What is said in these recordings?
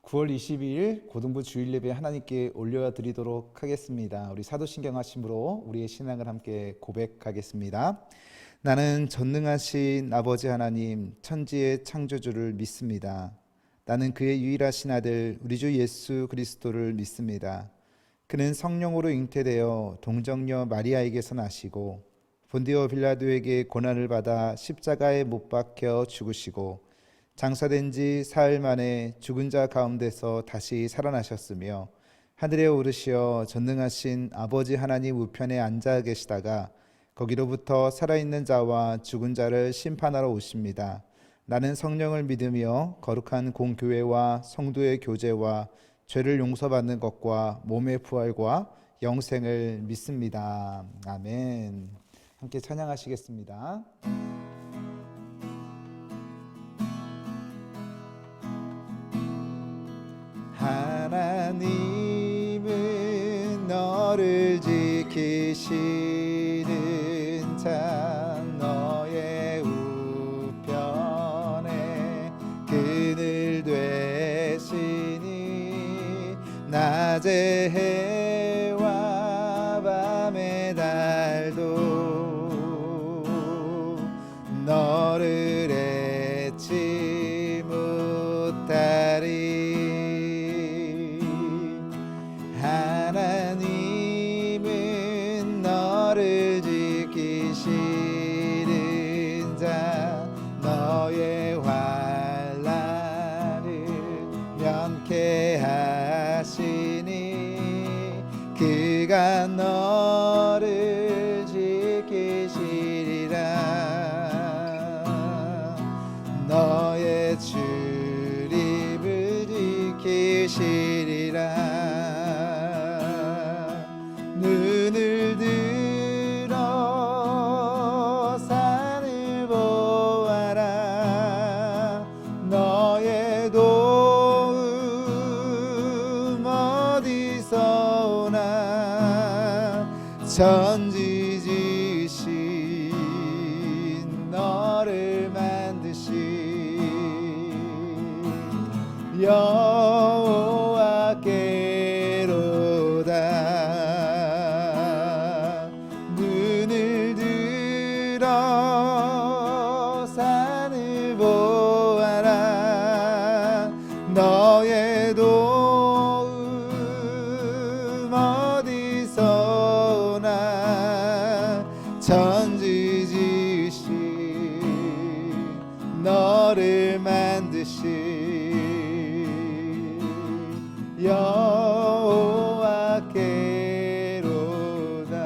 9월 22일 고등부 주일 예배 하나님께 올려드리도록 하겠습니다. 우리 사도신경 하심으로 우리의 신앙을 함께 고백하겠습니다. 나는 전능하신 아버지 하나님 천지의 창조주를 믿습니다. 나는 그의 유일하신 아들 우리 주 예수 그리스도를 믿습니다. 그는 성령으로 잉태되어 동정녀 마리아에게서 나시고 본디오 빌라도에게 고난을 받아 십자가에 못 박혀 죽으시고 장사된 지 사흘 만에 죽은 자 가운데서 다시 살아나셨으며 하늘에 오르시어 전능하신 아버지 하나님 우편에 앉아 계시다가 거기로부터 살아있는 자와 죽은 자를 심판하러 오십니다. 나는 성령을 믿으며 거룩한 공교회와 성도의 교제와 죄를 용서받는 것과 몸의 부활과 영생을 믿습니다. 아멘. 함께 찬양하시겠습니다. 하나님은 너를 지키시는 자 너의 우편에 그늘 되시니 낮의 해와 밤의 달도 너를 잊지 못하리. 하나님은 너를 지키시는 자 너의 환난을 면케 하시니 그가 너를 지키시리라. 너의 출입을 지키시리라. 눈을 들어 산을 보아라. 너의 도움 어디서 오나. 천지지신 너를 만드신 여호와께로다. 눈을 들어 산을 보아라. 너의 도움 어디서 오나. 천지지신 너를 만드신 여호와께로다.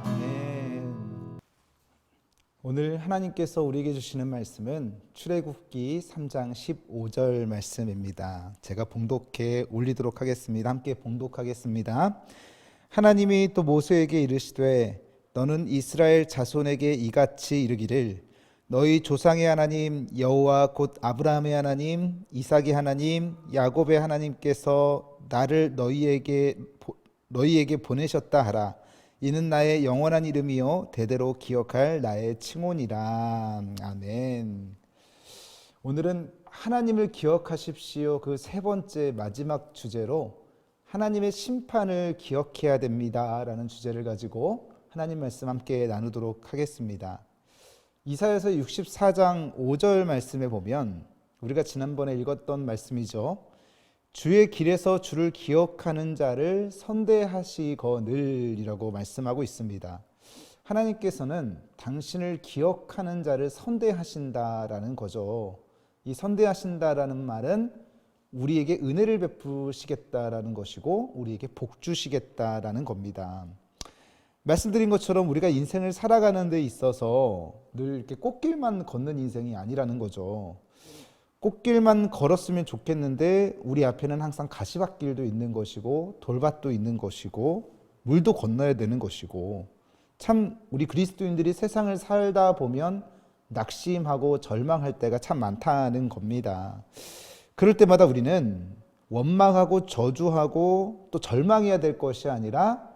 아멘. 오늘 하나님께서 우리에게 주시는 말씀은 출애굽기 3장 15절 말씀입니다. 제가 봉독해 올리도록 하겠습니다. 함께 봉독하겠습니다. 하나님이 또 모세에게 이르시되 너는 이스라엘 자손에게 이같이 이르기를 너희 조상의 하나님 여호와 곧 아브라함의 하나님 이삭의 하나님 야곱의 하나님께서 나를 너희에게 보내셨다 하라. 이는 나의 영원한 이름이요 대대로 기억할 나의 칭호니라. 아멘. 오늘은 하나님을 기억하십시오. 그 세 번째 마지막 주제로 하나님의 심판을 기억해야 됩니다 라는 주제를 가지고 하나님 말씀 함께 나누도록 하겠습니다. 이사야서 64장 5절 말씀에 보면 우리가 지난번에 읽었던 말씀이죠. 주의 길에서 주를 기억하는 자를 선대하시거늘이라고 말씀하고 있습니다. 하나님께서는 당신을 기억하는 자를 선대하신다라는 거죠. 이 선대하신다라는 말은 우리에게 은혜를 베푸시겠다라는 것이고 우리에게 복 주시겠다라는 겁니다. 말씀드린 것처럼 우리가 인생을 살아가는 데 있어서 늘 이렇게 꽃길만 걷는 인생이 아니라는 거죠. 꽃길만 걸었으면 좋겠는데 우리 앞에는 항상 가시밭길도 있는 것이고 돌밭도 있는 것이고 물도 건너야 되는 것이고 참 우리 그리스도인들이 세상을 살다 보면 낙심하고 절망할 때가 참 많다는 겁니다. 그럴 때마다 우리는 원망하고 저주하고 또 절망해야 될 것이 아니라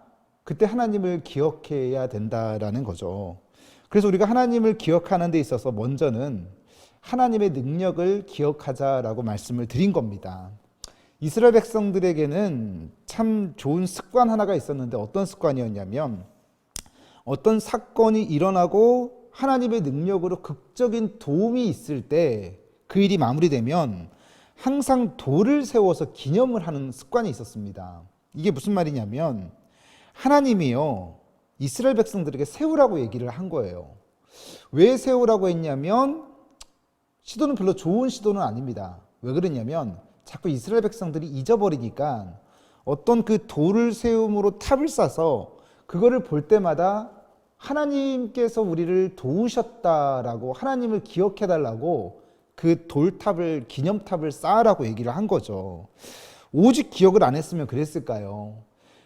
그때 하나님을 기억해야 된다라는 거죠. 그래서 우리가 하나님을 기억하는 데 있어서 먼저는 하나님의 능력을 기억하자라고 말씀을 드린 겁니다. 이스라엘 백성들에게는 참 좋은 습관 하나가 있었는데 어떤 습관이었냐면 어떤 사건이 일어나고 하나님의 능력으로 극적인 도움이 있을 때 그 일이 마무리되면 항상 돌을 세워서 기념을 하는 습관이 있었습니다. 이게 무슨 말이냐면 하나님이요 이스라엘 백성들에게 세우라고 얘기를 한 거예요. 왜 세우라고 했냐면 시도는 별로 좋은 시도는 아닙니다. 왜 그러냐면 자꾸 이스라엘 백성들이 잊어버리니까 어떤 그 돌을 세움으로 탑을 쌓아서 그거를 볼 때마다 하나님께서 우리를 도우셨다라고 하나님을 기억해달라고 그 돌탑을 기념탑을 쌓으라고 얘기를 한 거죠. 오직 기억을 안 했으면 그랬을까요?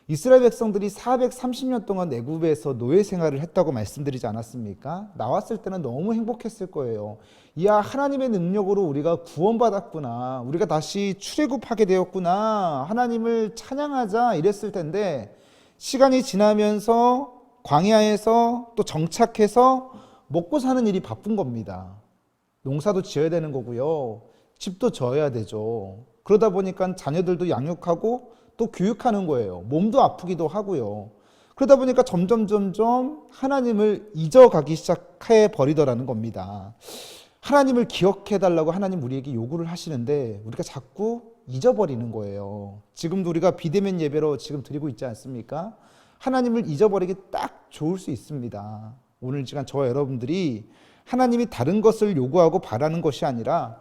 이스라엘 백성들이 430년 동안 애굽에서 노예 생활을 했다고 말씀드리지 않았습니까? 나왔을 때는 너무 행복했을 거예요. 이야, 하나님의 능력으로 우리가 구원받았구나. 우리가 다시 출애굽하게 되었구나. 하나님을 찬양하자 이랬을 텐데 시간이 지나면서 광야에서 또 정착해서 먹고 사는 일이 바쁜 겁니다. 농사도 지어야 되는 거고요. 집도 져야 되죠. 그러다 보니까 자녀들도 양육하고 또 교육하는 거예요. 몸도 아프기도 하고요. 그러다 보니까 점점 하나님을 잊어가기 시작해 버리더라는 겁니다. 하나님을 기억해 달라고 하나님 우리에게 요구를 하시는데 우리가 자꾸 잊어버리는 거예요. 지금도 우리가 비대면 예배로 지금 드리고 있지 않습니까? 하나님을 잊어버리기 딱 좋을 수 있습니다. 오늘 시간 저와 여러분들이 하나님이 다른 것을 요구하고 바라는 것이 아니라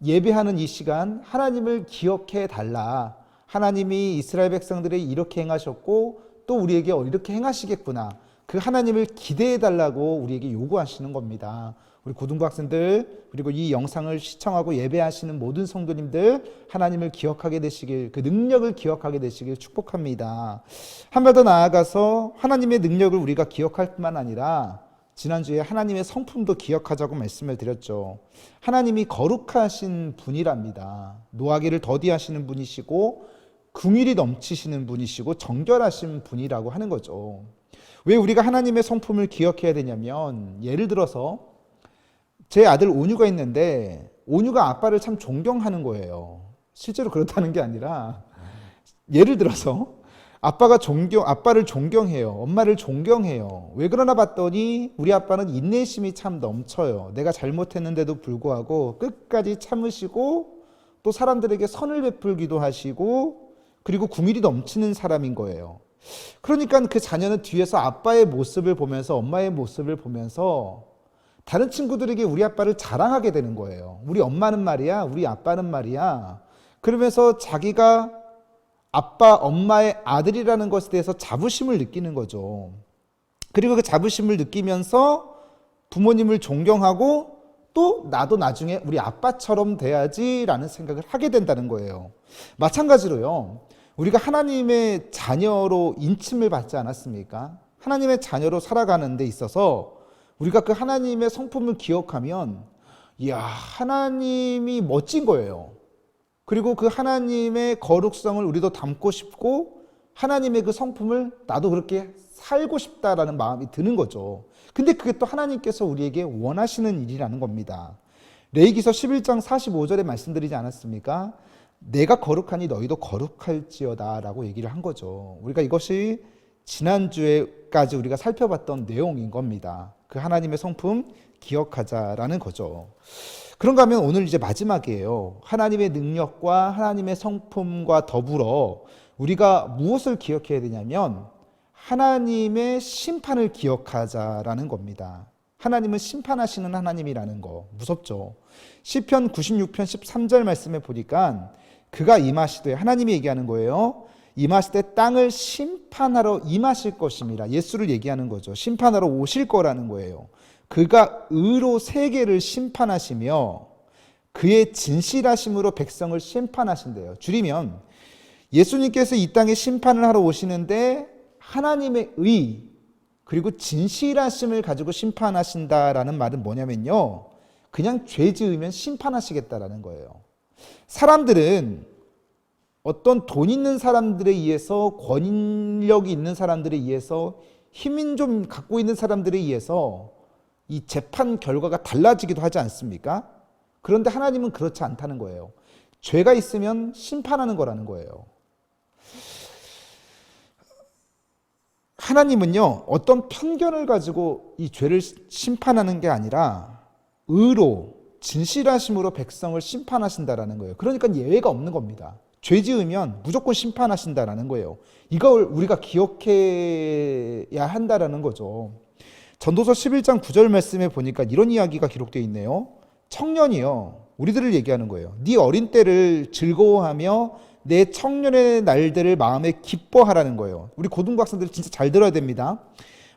예배하는 이 시간 하나님을 기억해 달라. 하나님이 이스라엘 백성들이 이렇게 행하셨고 또 우리에게 이렇게 행하시겠구나. 그 하나님을 기대해 달라고 우리에게 요구하시는 겁니다. 우리 고등부 학생들 그리고 이 영상을 시청하고 예배하시는 모든 성도님들 하나님을 기억하게 되시길 그 능력을 기억하게 되시길 축복합니다. 한 발 더 나아가서 하나님의 능력을 우리가 기억할 뿐만 아니라 지난주에 하나님의 성품도 기억하자고 말씀을 드렸죠. 하나님이 거룩하신 분이랍니다. 노하기를 더디하시는 분이시고 긍휼이 넘치시는 분이시고 정결하신 분이라고 하는 거죠. 왜 우리가 하나님의 성품을 기억해야 되냐면 예를 들어서 제 아들 온유가 있는데 온유가 아빠를 참 존경하는 거예요. 실제로 그렇다는 게 아니라 예를 들어서 아빠를 존경해요. 엄마를 존경해요. 왜 그러나 봤더니 우리 아빠는 인내심이 참 넘쳐요. 내가 잘못했는데도 불구하고 끝까지 참으시고 또 사람들에게 선을 베풀기도 하시고 그리고 긍휼이 넘치는 사람인 거예요. 그러니까 그 자녀는 뒤에서 아빠의 모습을 보면서 엄마의 모습을 보면서 다른 친구들에게 우리 아빠를 자랑하게 되는 거예요. 우리 엄마는 말이야, 우리 아빠는 말이야. 그러면서 자기가 아빠, 엄마의 아들이라는 것에 대해서 자부심을 느끼는 거죠. 그리고 그 자부심을 느끼면서 부모님을 존경하고 또 나도 나중에 우리 아빠처럼 돼야지라는 생각을 하게 된다는 거예요. 마찬가지로요. 우리가 하나님의 자녀로 인침을 받지 않았습니까? 하나님의 자녀로 살아가는 데 있어서 우리가 그 하나님의 성품을 기억하면 이야, 하나님이 멋진 거예요. 그리고 그 하나님의 거룩성을 우리도 담고 싶고 하나님의 그 성품을 나도 그렇게 살고 싶다라는 마음이 드는 거죠. 근데 그게 또 하나님께서 우리에게 원하시는 일이라는 겁니다. 레위기서 11장 45절에 말씀드리지 않았습니까? 내가 거룩하니 너희도 거룩할지어다 라고 얘기를 한 거죠. 우리가 이것이 지난주에까지 우리가 살펴봤던 내용인 겁니다. 그 하나님의 성품 기억하자라는 거죠. 그런가 하면 오늘 이제 마지막이에요. 하나님의 능력과 하나님의 성품과 더불어 우리가 무엇을 기억해야 되냐면 하나님의 심판을 기억하자라는 겁니다. 하나님은 심판하시는 하나님이라는 거 무섭죠. 시편 96편 13절 말씀에 보니까 그가 임하시되 하나님이 얘기하는 거예요. 임하시되 땅을 심판하러 임하실 것입니다. 예수를 얘기하는 거죠. 심판하러 오실 거라는 거예요. 그가 의로 세계를 심판하시며 그의 진실하심으로 백성을 심판하신대요. 줄이면 예수님께서 이 땅에 심판을 하러 오시는데 하나님의 의 그리고 진실하심을 가지고 심판하신다라는 말은 뭐냐면요. 그냥 죄 지으면 심판하시겠다라는 거예요. 사람들은 어떤 돈 있는 사람들에 의해서 권력이 있는 사람들에 의해서 힘이 좀 갖고 있는 사람들에 의해서 이 재판 결과가 달라지기도 하지 않습니까? 그런데 하나님은 그렇지 않다는 거예요. 죄가 있으면 심판하는 거라는 거예요. 하나님은요, 어떤 편견을 가지고 이 죄를 심판하는 게 아니라 의로, 진실하심으로 백성을 심판하신다라는 거예요. 그러니까 예외가 없는 겁니다. 죄 지으면 무조건 심판하신다라는 거예요. 이걸 우리가 기억해야 한다라는 거죠. 전도서 11장 9절 말씀에 보니까 이런 이야기가 기록되어 있네요. 청년이요, 우리들을 얘기하는 거예요. 네 어린 때를 즐거워하며 내 청년의 날들을 마음에 기뻐하라는 거예요. 우리 고등부 학생들 진짜 잘 들어야 됩니다.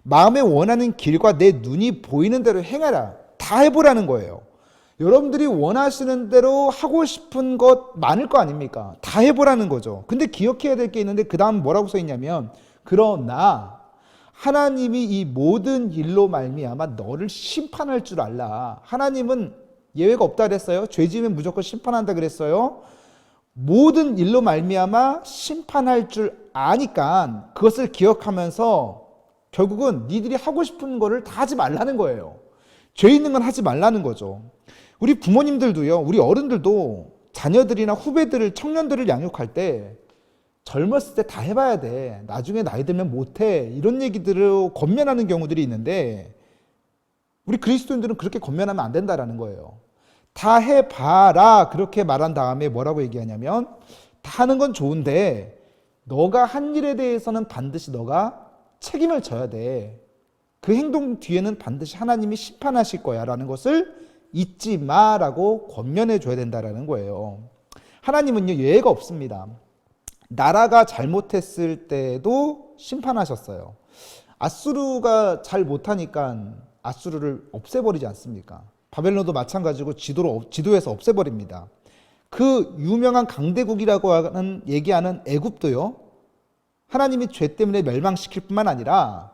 마음에 원하는 길과 내 눈이 보이는 대로 행하라. 다 해보라는 거예요. 여러분들이 원하시는 대로 하고 싶은 것 많을 거 아닙니까? 다 해보라는 거죠. 근데 기억해야 될 게 있는데 그 다음 뭐라고 써 있냐면, 그러나 하나님이 이 모든 일로 말미암아 너를 심판할 줄 알라. 하나님은 예외가 없다 그랬어요. 죄 지으면 무조건 심판한다 그랬어요. 모든 일로 말미암아 심판할 줄 아니까 그것을 기억하면서 결국은 니들이 하고 싶은 거를 다 하지 말라는 거예요. 죄 있는 건 하지 말라는 거죠. 우리 부모님들도요, 우리 어른들도 자녀들이나 후배들을, 청년들을 양육할 때 젊었을 때 다 해봐야 돼. 나중에 나이 들면 못해. 이런 얘기들을 권면하는 경우들이 있는데 우리 그리스도인들은 그렇게 권면하면 안 된다라는 거예요. 다 해봐라 그렇게 말한 다음에 뭐라고 얘기하냐면, 다 하는 건 좋은데 너가 한 일에 대해서는 반드시 너가 책임을 져야 돼. 그 행동 뒤에는 반드시 하나님이 심판하실 거야 라는 것을 잊지 마라고 권면해 줘야 된다라는 거예요. 하나님은요, 예외가 없습니다. 나라가 잘못했을 때도 심판하셨어요. 아수르가 잘 못하니까 아수르를 없애버리지 않습니까? 바벨론도 마찬가지고 지도에서 없애버립니다. 그 유명한 강대국이라고 얘기하는 애굽도요, 하나님이 죄 때문에 멸망시킬 뿐만 아니라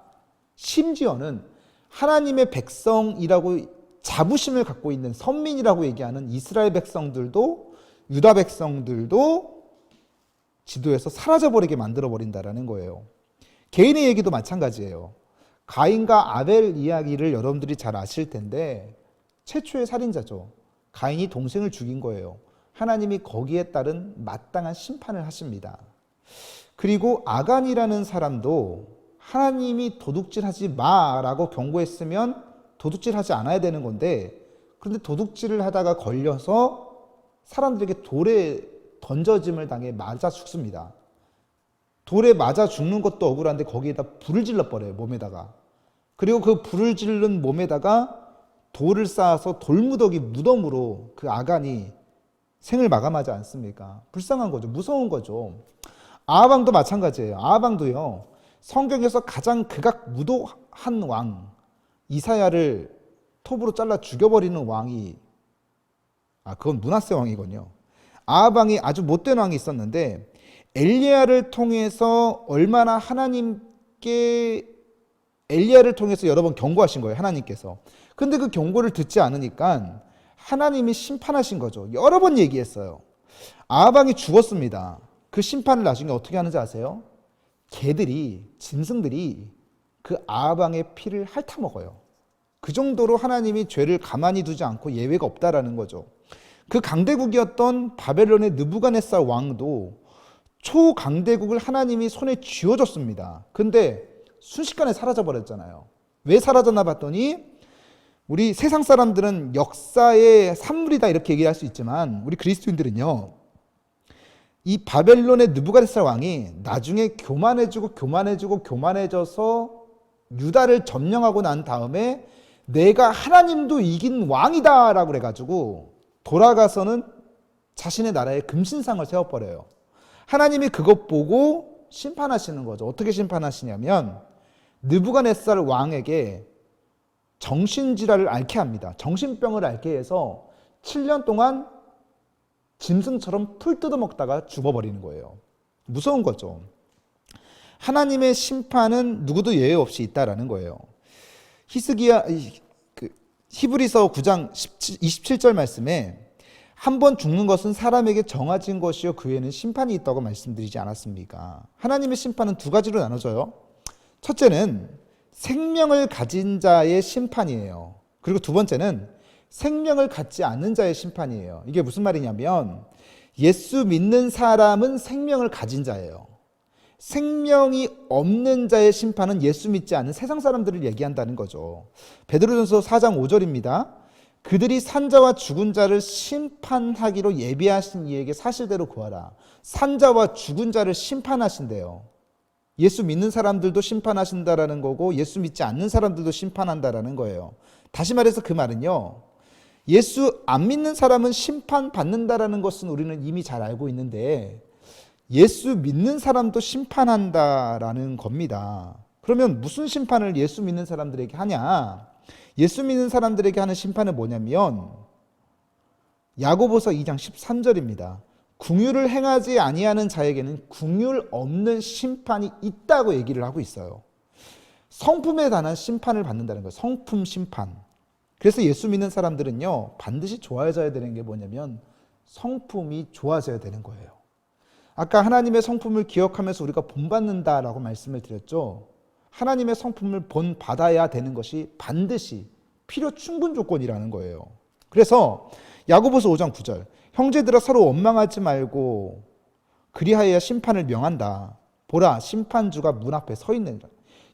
심지어는 하나님의 백성이라고 자부심을 갖고 있는 선민이라고 얘기하는 이스라엘 백성들도, 유다 백성들도 지도에서 사라져버리게 만들어버린다라는 거예요. 개인의 얘기도 마찬가지예요. 가인과 아벨 이야기를 여러분들이 잘 아실 텐데 최초의 살인자죠. 가인이 동생을 죽인 거예요. 하나님이 거기에 따른 마땅한 심판을 하십니다. 그리고 아간이라는 사람도 하나님이 도둑질하지 마라고 경고했으면 도둑질하지 않아야 되는 건데, 그런데 도둑질을 하다가 걸려서 사람들에게 돌에 던져짐을 당해 맞아 죽습니다. 돌에 맞아 죽는 것도 억울한데 거기에다 불을 질러버려요, 몸에다가. 그리고 그 불을 질른 몸에다가 돌을 쌓아서 돌무더기 무덤으로 그 아간이 생을 마감하지 않습니까? 불쌍한 거죠. 무서운 거죠. 아하방도 마찬가지예요. 아하방도요, 성경에서 가장 극악무도한 왕 이사야를 톱으로 잘라 죽여버리는 왕이, 그건 므낫세 왕이군요. 아하방이 아주 못된 왕이 있었는데 엘리야를 통해서 엘리야를 통해서 여러 번 경고하신 거예요, 하나님께서. 근데 그 경고를 듣지 않으니까 하나님이 심판하신 거죠. 여러 번 얘기했어요. 아하방이 죽었습니다. 그 심판을 나중에 어떻게 하는지 아세요? 짐승들이 그 아하방의 피를 핥아먹어요. 그 정도로 하나님이 죄를 가만히 두지 않고 예외가 없다라는 거죠. 그 강대국이었던 바벨론의 느부갓네살 왕도 초강대국을 하나님이 손에 쥐어줬습니다. 근데 순식간에 사라져버렸잖아요. 왜 사라졌나 봤더니, 우리 세상 사람들은 역사의 산물이다 이렇게 얘기할 수 있지만 우리 그리스도인들은요, 이 바벨론의 느부갓네살 왕이 나중에 교만해져서 유다를 점령하고 난 다음에 내가 하나님도 이긴 왕이다 라고 그래가지고 돌아가서는 자신의 나라에 금신상을 세워버려요. 하나님이 그것 보고 심판하시는 거죠. 어떻게 심판하시냐면 느부갓네살 왕에게 정신질환을 앓게 합니다. 정신병을 앓게 해서 7년 동안 짐승처럼 풀 뜯어먹다가 죽어버리는 거예요. 무서운 거죠. 하나님의 심판은 누구도 예외 없이 있다라는 거예요. 히브리서 9장 27절 말씀에 한 번 죽는 것은 사람에게 정해진 것이요 그 외에는 심판이 있다고 말씀드리지 않았습니까? 하나님의 심판은 두 가지로 나눠져요. 첫째는 생명을 가진 자의 심판이에요. 그리고 두 번째는 생명을 갖지 않는 자의 심판이에요. 이게 무슨 말이냐면 예수 믿는 사람은 생명을 가진 자예요. 생명이 없는 자의 심판은 예수 믿지 않는 세상 사람들을 얘기한다는 거죠. 베드로전서 4장 5절입니다. 그들이 산자와 죽은 자를 심판하기로 예비하신 이에게 사실대로 구하라. 산자와 죽은 자를 심판하신대요. 예수 믿는 사람들도 심판하신다라는 거고 예수 믿지 않는 사람들도 심판한다라는 거예요. 다시 말해서 그 말은요, 예수 안 믿는 사람은 심판받는다라는 것은 우리는 이미 잘 알고 있는데 예수 믿는 사람도 심판한다라는 겁니다. 그러면 무슨 심판을 예수 믿는 사람들에게 하냐? 예수 믿는 사람들에게 하는 심판은 뭐냐면 야고보서 2장 13절입니다. 긍휼을 행하지 아니하는 자에게는 긍휼 없는 심판이 있다고 얘기를 하고 있어요. 성품에 관한 심판을 받는다는 거예요. 성품 심판. 그래서 예수 믿는 사람들은요, 반드시 좋아져야 되는 게 뭐냐면 성품이 좋아져야 되는 거예요. 아까 하나님의 성품을 기억하면서 우리가 본받는다라고 말씀을 드렸죠. 하나님의 성품을 본받아야 되는 것이 반드시 필요 충분 조건이라는 거예요. 그래서 야고보서 5장 9절, 형제들아 서로 원망하지 말고 그리하여야 심판을 명한다. 보라, 심판주가 문 앞에 서 있느니라.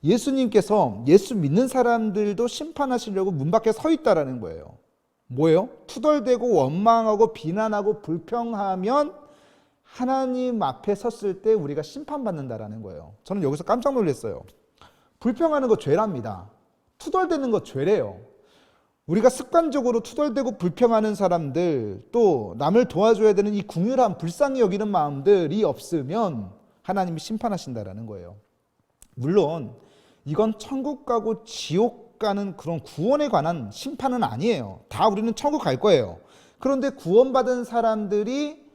예수님께서 예수 믿는 사람들도 심판하시려고 문 밖에 서 있다라는 거예요. 뭐예요? 투덜대고 원망하고 비난하고 불평하면 하나님 앞에 섰을 때 우리가 심판받는다라는 거예요. 저는 여기서 깜짝 놀랐어요. 불평하는 거 죄랍니다. 투덜대는 거 죄래요. 우리가 습관적으로 투덜대고 불평하는 사람들, 또 남을 도와줘야 되는 이 긍휼한 불쌍히 여기는 마음들이 없으면 하나님이 심판하신다라는 거예요. 물론 이건 천국 가고 지옥 가는 그런 구원에 관한 심판은 아니에요. 다 우리는 천국 갈 거예요. 그런데 구원받은 사람들이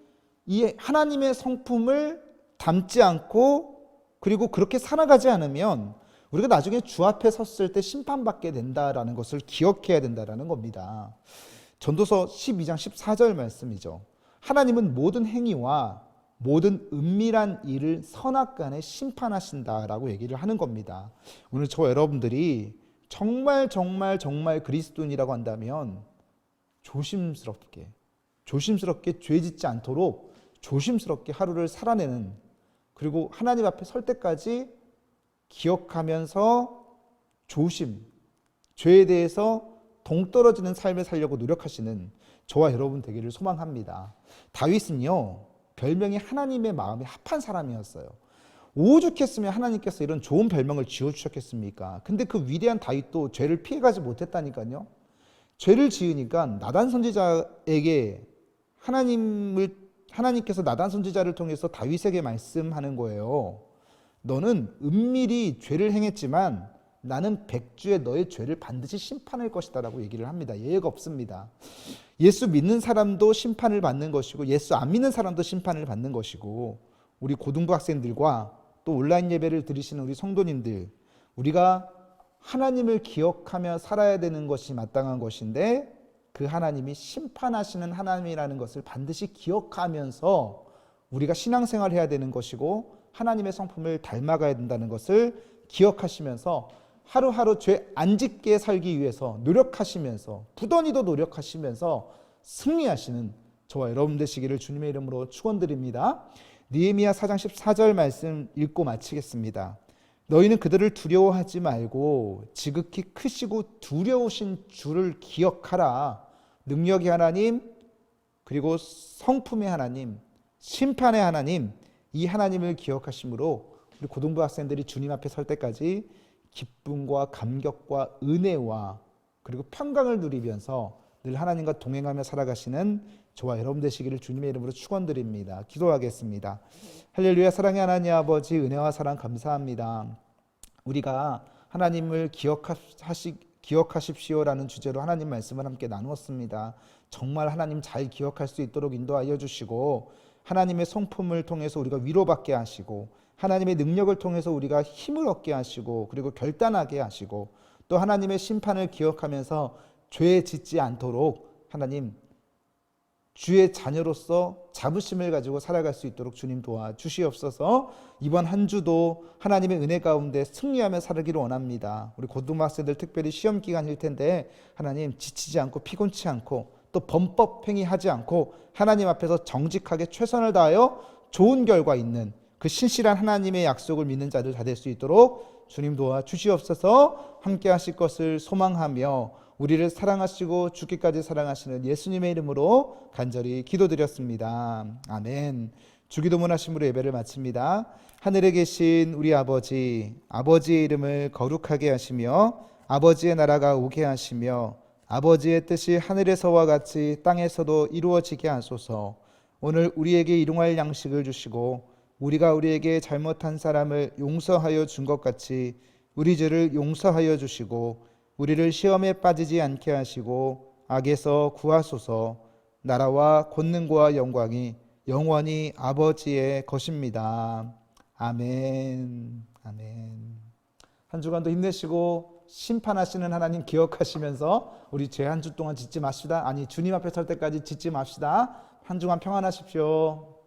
이 하나님의 성품을 담지 않고 그리고 그렇게 살아가지 않으면 우리가 나중에 주 앞에 섰을 때 심판받게 된다라는 것을 기억해야 된다라는 겁니다. 전도서 12장 14절 말씀이죠. 하나님은 모든 행위와 모든 은밀한 일을 선악간에 심판하신다라고 얘기를 하는 겁니다. 오늘 저 여러분들이 정말 그리스도인이라고 한다면 조심스럽게 죄 짓지 않도록 조심스럽게 하루를 살아내는, 그리고 하나님 앞에 설 때까지 기억하면서 죄에 대해서 동떨어지는 삶을 살려고 노력하시는 저와 여러분 되기를 소망합니다. 다윗은요, 별명이 하나님의 마음에 합한 사람이었어요. 오죽했으면 하나님께서 이런 좋은 별명을 지어주셨겠습니까? 근데 그 위대한 다윗도 죄를 피해가지 못했다니까요. 죄를 지으니까 나단 선지자에게 하나님께서 나단 선지자를 통해서 다윗에게 말씀하는 거예요. 너는 은밀히 죄를 행했지만 나는 백주에 너의 죄를 반드시 심판할 것이다 라고 얘기를 합니다. 예외가 없습니다. 예수 믿는 사람도 심판을 받는 것이고 예수 안 믿는 사람도 심판을 받는 것이고, 우리 고등부 학생들과 또 온라인 예배를 들으시는 우리 성도님들, 우리가 하나님을 기억하며 살아야 되는 것이 마땅한 것인데 그 하나님이 심판하시는 하나님이라는 것을 반드시 기억하면서 우리가 신앙생활을 해야 되는 것이고 하나님의 성품을 닮아가야 된다는 것을 기억하시면서 하루하루 죄 안 짓게 살기 위해서 노력하시면서 부단히도 노력하시면서 승리하시는 저와 여러분 되시기를 주님의 이름으로 축원드립니다. 느헤미야 4장 14절 말씀 읽고 마치겠습니다. 너희는 그들을 두려워하지 말고 지극히 크시고 두려우신 주를 기억하라. 능력의 하나님, 그리고 성품의 하나님, 심판의 하나님, 이 하나님을 기억하심으로 우리 고등부 학생들이 주님 앞에 설 때까지 기쁨과 감격과 은혜와 그리고 평강을 누리면서 늘 하나님과 동행하며 살아가시는 저와 여러분 되시기를 주님의 이름으로 축원드립니다. 기도하겠습니다. 할렐루야. 사랑의 하나님 아버지, 은혜와 사랑 감사합니다. 우리가 하나님을 기억하십시오라는 주제로 하나님 말씀을 함께 나누었습니다. 정말 하나님 잘 기억할 수 있도록 인도하여 주시고 하나님의 성품을 통해서 우리가 위로받게 하시고 하나님의 능력을 통해서 우리가 힘을 얻게 하시고 그리고 결단하게 하시고 또 하나님의 심판을 기억하면서 죄 짓지 않도록 하나님 주의 자녀로서 자부심을 가지고 살아갈 수 있도록 주님 도와주시옵소서. 이번 한 주도 하나님의 은혜 가운데 승리하며 살기를 원합니다. 우리 고등학생들 특별히 시험 기간일 텐데 하나님 지치지 않고 피곤치 않고 또 범법 행위하지 않고 하나님 앞에서 정직하게 최선을 다하여 좋은 결과 있는 그 신실한 하나님의 약속을 믿는 자들 다 될 수 있도록 주님 도와주시옵소서. 함께 하실 것을 소망하며 우리를 사랑하시고 죽기까지 사랑하시는 예수님의 이름으로 간절히 기도드렸습니다. 아멘. 주기도문 하심으로 예배를 마칩니다. 하늘에 계신 우리 아버지, 아버지의 이름을 거룩하게 하시며 아버지의 나라가 오게 하시며 아버지의 뜻이 하늘에서와 같이 땅에서도 이루어지게 하소서. 오늘 우리에게 일용할 양식을 주시고 우리가 우리에게 잘못한 사람을 용서하여 준 것 같이 우리 죄를 용서하여 주시고 우리를 시험에 빠지지 않게 하시고 악에서 구하소서. 나라와 권능과 영광이 영원히 아버지의 것입니다. 아멘. 아멘. 한 주간도 힘내시고 심판하시는 하나님 기억하시면서 우리 죄 한 주 동안 짓지 맙시다. 아니 주님 앞에 설 때까지 짓지 맙시다. 한 주간 평안하십시오.